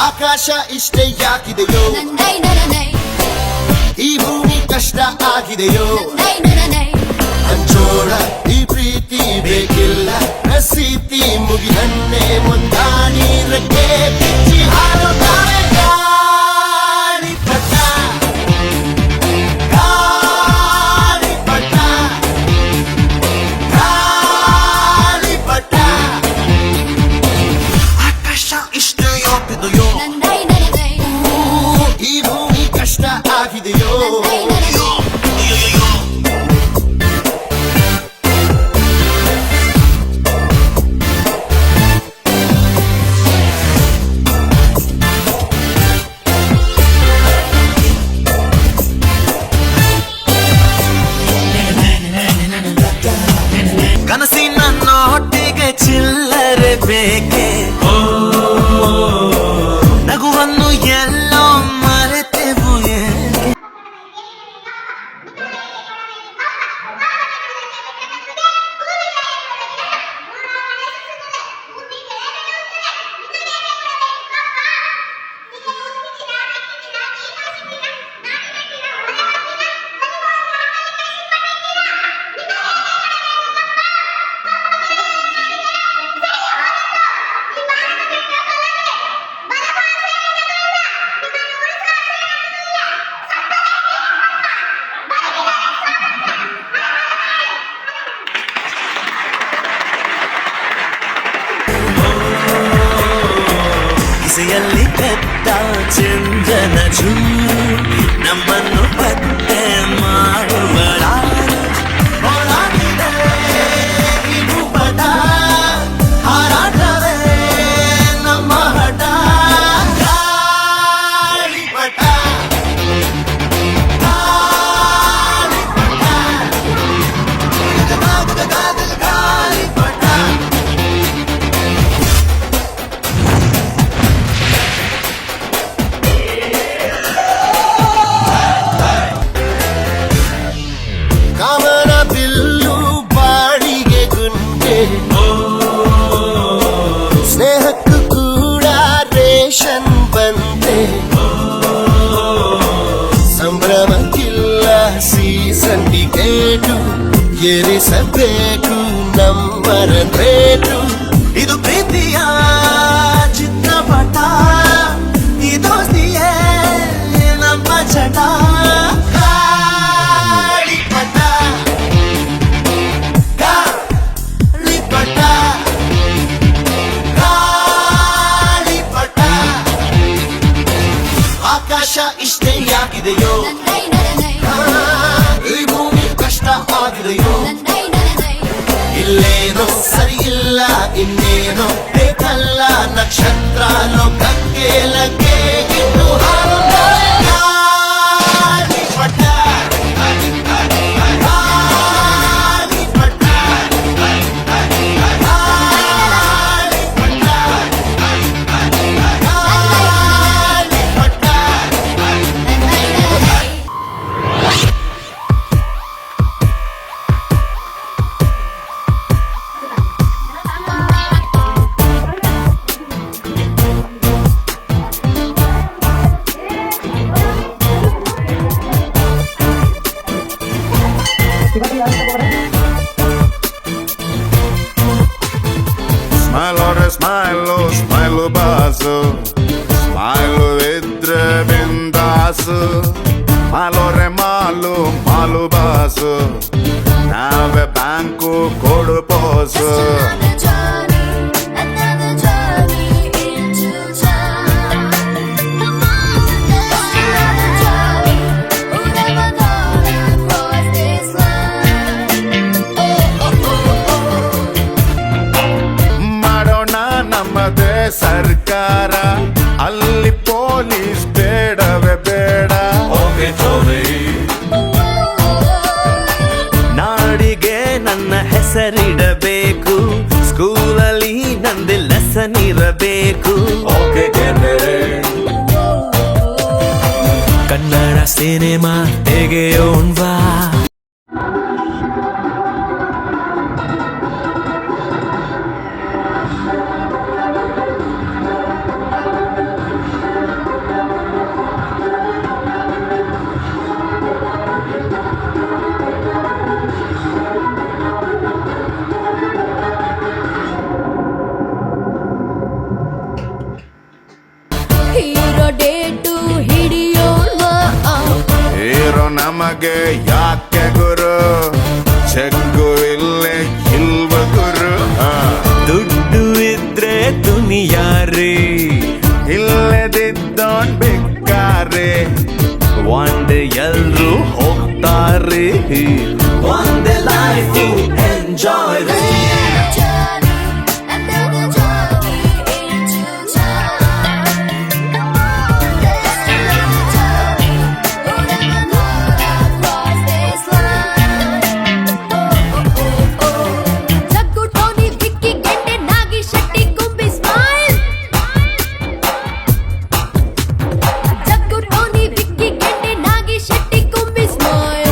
ಆಕಾಶ ಇಷ್ಟೇ ಯಾಕಿದೆಯೋ ಈ ಭೂಮಿ ಕಷ್ಟ ಆಗಿದೆಯೋ ಹಂಚೋಳ ಈ ಪ್ರೀತಿ ಬೇಕಿಲ್ಲ ರಸೀತಿ ಮುಗಿದನ್ನೇ ಮುಂದಾಡಿ ರೆಕ್ಕೆ ಬಿಚ್ಚಿ ಹಾರುತ್ತಾರೆ ಗಾಳಿಪಟ ಗಾಳಿಪಟ ಗಾಳಿಪಟ ಆಕಾಶ ಇಷ್ಟೇ ಯಾಕಿದೆಯೋ ಈ ಭೂಮಿ ಕಷ್ಟ ಆಗಿದೆಯೋ ಕನಸಿನ ನೋಟಿಗೆ ಚಿಲ್ಲರೆ ಬೇಕೆ ನಗುವನ್ನು ಎಲ್ಲೋ ಮರೆತೆವು ಇಸೆಯಲ್ಲಿ ಕತ್ತ ಚಂದನ ಚೂರು ನಮ್ಮನ್ನು ಪತ್ತೆ ಮಾಡುವಳ ಹಾರಾಟವೇ ನಮ್ಮ ಹಠ ಗಾಳಿಪಟ ಗಾಳಿಪಟ ಕಾಮನ ಬಿಲ್ಲು ಬಾಳಿಗೆ ಗುಂಡೆ ಸ್ನೇಹಕ್ಕೂ ಕೂಡ ರೇಷನ್ ಬಂದೆ ಸಂಭ್ರಮಕ್ಕಿಲ್ಲ ಸೀಸನ್ ಟಿಕೆಟು ಏರಿಸಬೇಕು ನಂಬರ ರೇಟು ಇದು ಪ್ರೀತಿಯ ಚಿತ್ರಪಟ ಈ ದೋಸ್ತಿಯೇ ನಮ್ಮ ಚಟ ಆಕಾಶ ಇಷ್ಟೇ ಯಾಕಿದೆಯೋ ಈ ಭೂಮಿ ಕಷ್ಟ ಆಗಿದೆಯೋ ಇಲ್ಲೇನೋ ಸರಿ ಇಲ್ಲ ಇನ್ನೇನೋ ಬೇಕಲ್ಲ ನಕ್ಷತ್ರ ಲೋಕಕ್ಕೆ ಲಗ್ಗೆ ಇಟ್ಟು ಹಾರುತ್ತಾರೆ ಗಾಳಿಪಟ ಗಾಳಿಪಟ Smile, smile, basu. Smile vidre bindasu. Malore malu, malu basu. Nave banku kodu posu. ನಮ್ಮದೇ ಸರ್ಕಾರ ಅಲ್ಲಿ ಪೊಲೀಸ್ ಬೇಡವೇ ಬೇಡ ನಾಡಿಗೆ ನನ್ನ ಹೆಸರಿಡಬೇಕು ಸ್ಕೂಲಲ್ಲಿ ನಂದು ಲೆಸನ್ ಇರಬೇಕು ಸಿನಿಮಾ ತೆಗೆಯೋಣ್ವಾ. ಹೀರೋ ಡೇಟು ಹಿಡಿಯೋಣ್ವಾ. ಹೀರೋ ನಮಗೆ ಯಾಕೆ ಗುರು, ಚೆಕ್ಕು ಇಲ್ಲೇ ಇಲ್ವ ಗುರು. ದುಡ್ಡು ಇದ್ರೆ ದುನಿಯಾರಿ, ಇಲ್ಲದಿದ್ದೋನ್ ಬೇಕಾರೆ. ಒಂದೇ ಎಲ್ರು ಹೋಗ್ತಾರೆ. ಒಂದೇ life enjoy. Another journey into time. Come on, let's another journey. Who never thought I'd cross this line? Oh. Jaggu, Tony, Vicky, Gende, Nagi, Shetty, Gumbi, smile. Jaggu, Tony, Vicky, Gende, Nagi, Shetty, Gumbi, smile.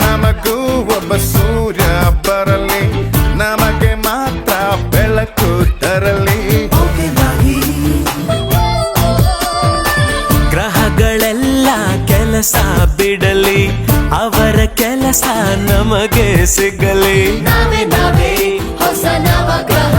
ನಮಗೂ ಒಬ್ಬ ಸೂರ್ಯ ಬರಲಿ, ನಮಗೆ ಮಾತ್ರ ಬೆಳಕು ತರಲಿ. ಗ್ರಹಗಳೆಲ್ಲ ಕೆಲಸ ಬಿಡಲಿ, ಅವರ ಕೆಲಸ ನಮಗೆ ಸಿಗಲಿ. ನಾವೇ ಹೊಸ ನವಗ್ರಹ.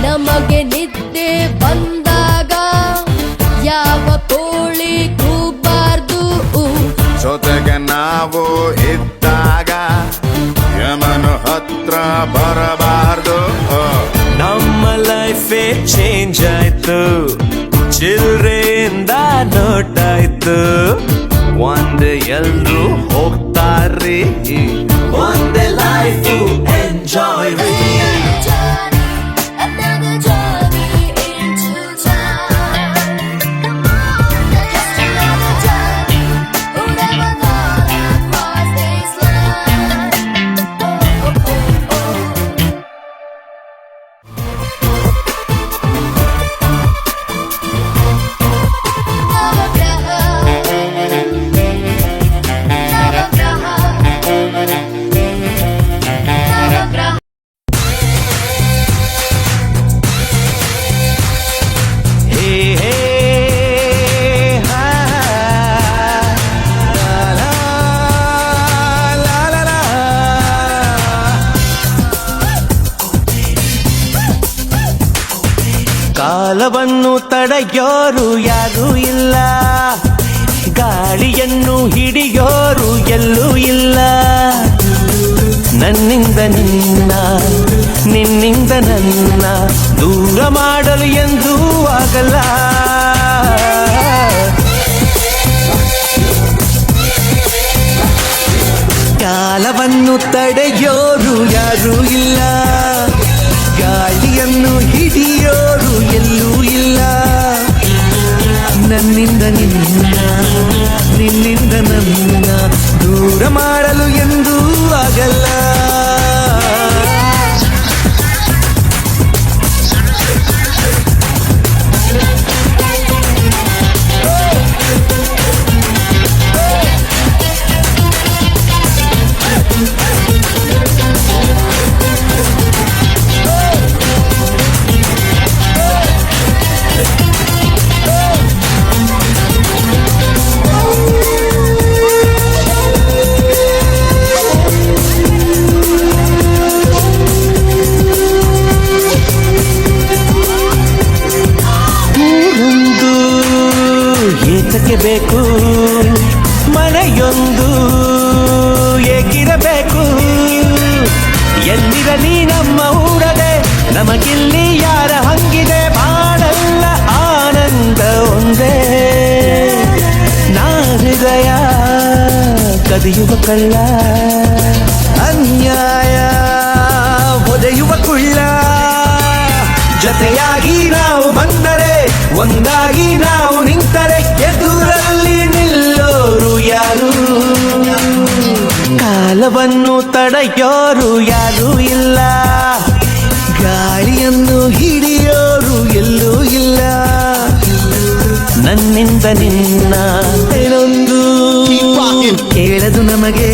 ನಮಗೆ ನಿದ್ದೆ ಬಂದಾಗ ಯಾವ ಕೋಳಿ ಕೂಗಬಾರ್ದು. ಜೊತೆಗೆ ನಾವು ಇದ್ದಾಗ ಯಮನು ಹತ್ರ ಬರಬಾರ್ದು. ನಮ್ಮ ಲೈಫೇ ಚೇಂಜ್ ಆಯ್ತು, ಚಿಲ್ರೆಯಿಂದ ನೋಟಾಯ್ತು. ಒಂದೇ ಎಲ್ರು ಹೋಗ್ತಾರೆ. ಒಂದೇ life enjoy. Another journey into time. Come on, let's another journey. Who never thought I'd cross this line? Oh. Navagraha. ಹೇ ಹೇ ಹಾ, ಲಾ, ಲಾ, ಲಾ, ಲಾ. ಕಾಲವನ್ನು ತಡೆಯೋರು ಯಾರೂ ಇಲ್ಲ, ಗಾಳಿಯನ್ನು ಹಿಡಿಯೋರು ಎಲ್ಲೂ ಇಲ್ಲ. ನನ್ನಿಂದ ನಿನ್ನ, ನಿನ್ನಿಂದ ನನ್ನ ದೂರ ಮಾಡಲು ಎಂದೂ ಆಗಲ್ಲ. ಕಾಲವನ್ನು ತಡೆಯೋರು ಯಾರೂ ಇಲ್ಲ, ಗಾಳಿಯನ್ನು ಹಿಡಿಯೋರು ಎಲ್ಲೂ ಇಲ್ಲ. ನನ್ನಿಂದ ನಿನ್ನ, ನಿನ್ನಿಂದ ನನ್ನ ದೂರ ಮಾಡಲು ಎಂದೂ ಆಗಲ್ಲ. ಏತಕ್ಕೆ ಬೇಕು ಮನೆಯೊಂದು, ಏಕಿರಬೇಕು ಎಲ್ಲಿರಲಿ ನಮ್ಮ ಊರದೆ. ನಮಗಿಲ್ಲಿ ಯಾರ ಹಂಗಿದೆ, ಬಾಳಲ್ಲ ಆನಂದ ಒಂದೇ. ನಾ ಹೃದಯ ಕದಿಯುವ ಕಳ್ಳ ಅನ್ಯಾಯ ಒದೆಯುವ ಕುಳ್ಳ ಜೊತೆಯಾಗಿ ನಾವು ಬಂದರೆ ಒಂದಾಗಿ ನಾವು ನಿಂತರೆ ಎದುರಲ್ಲಿ ನಿಲ್ಲೋರು ಯಾರು ಕಾಲವನ್ನು ತಡೆಯೋರು ಯಾರೂ ಇಲ್ಲ ಗಾಳಿಯನ್ನು ಹಿಡಿಯೋರು ಎಲ್ಲೂ ಇಲ್ಲ ನನ್ನಿಂದ ನಿನ್ನ ಏನೊಂದು ಕೇಳದು ನಮಗೆ